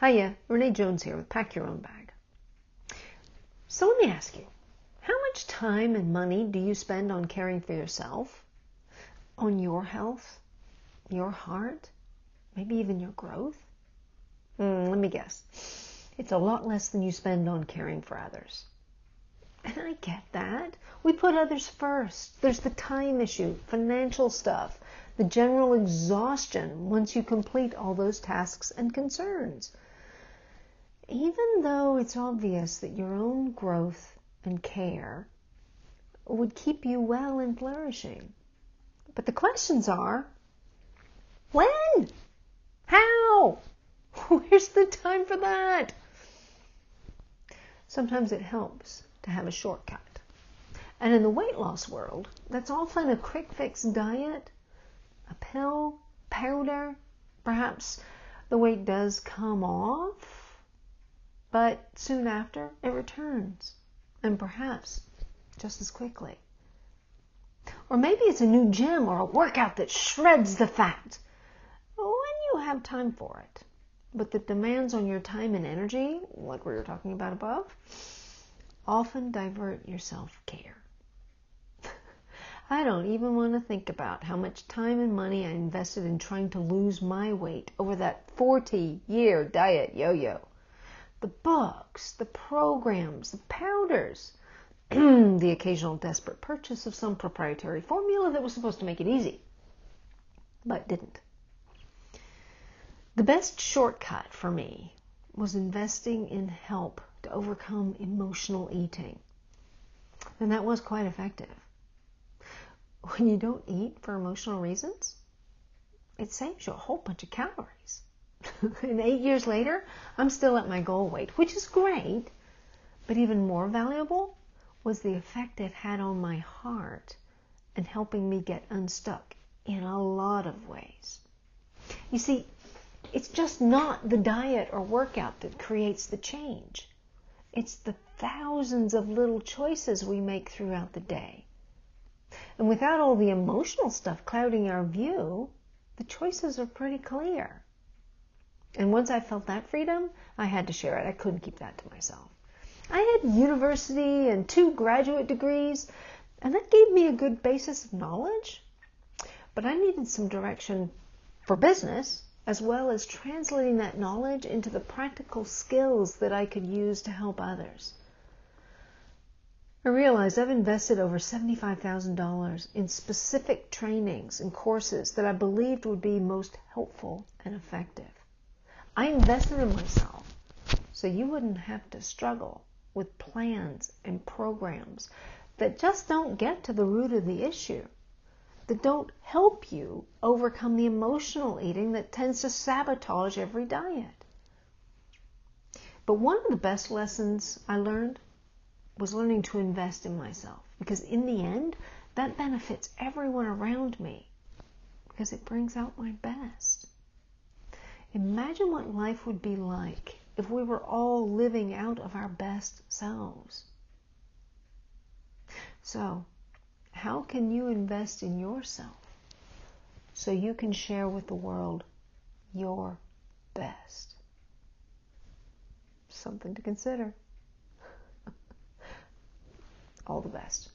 Hiya, Renee Jones here with Pack Your Own Bag. So let me ask you, how much time and money do you spend on caring for yourself, on your health, your heart, maybe even your growth? Let me guess. It's a lot less than you spend on caring for others. And I get that. We put others first. There's the time issue, financial stuff, the general exhaustion once you complete all those tasks and concerns. Even though it's obvious that your own growth and care would keep you well and flourishing. But the questions are, when? How? Where's the time for that? Sometimes it helps to have a shortcut. And in the weight loss world, that's often a quick fix diet, a pill, powder. Perhaps the weight does come off, but soon after it returns, and perhaps just as quickly. Or maybe it's a new gym or a workout that shreds the fat when you have time for it, but the demands on your time and energy, like we were talking about above, often divert your self-care. I don't even want to think about how much time and money I invested in trying to lose my weight over that 40-year diet yo-yo. The books, the programs, the powders, the occasional desperate purchase of some proprietary formula that was supposed to make it easy, but didn't. The best shortcut for me was investing in help to overcome emotional eating. And that was quite effective. When you don't eat for emotional reasons, it saves you a whole bunch of calories. And 8 years later, I'm still at my goal weight, which is great, but even more valuable was the effect it had on my heart and helping me get unstuck in a lot of ways. You see, it's just not the diet or workout that creates the change. It's the thousands of little choices we make throughout the day. And without all the emotional stuff clouding our view, the choices are pretty clear. And once I felt that freedom, I had to share it. I couldn't keep that to myself. I had university and 2 graduate degrees, and that gave me a good basis of knowledge. But I needed some direction for business, as well as translating that knowledge into the practical skills that I could use to help others. I realized I've invested over $75,000 in specific trainings and courses that I believed would be most helpful and effective. I invested in myself so you wouldn't have to struggle with plans and programs that just don't get to the root of the issue, that don't help you overcome the emotional eating that tends to sabotage every diet. But one of the best lessons I learned was learning to invest in myself, because in the end, that benefits everyone around me, because it brings out my best. Imagine what life would be like if we were all living out of our best selves. So, how can you invest in yourself so you can share with the world your best? Something to consider. All the best.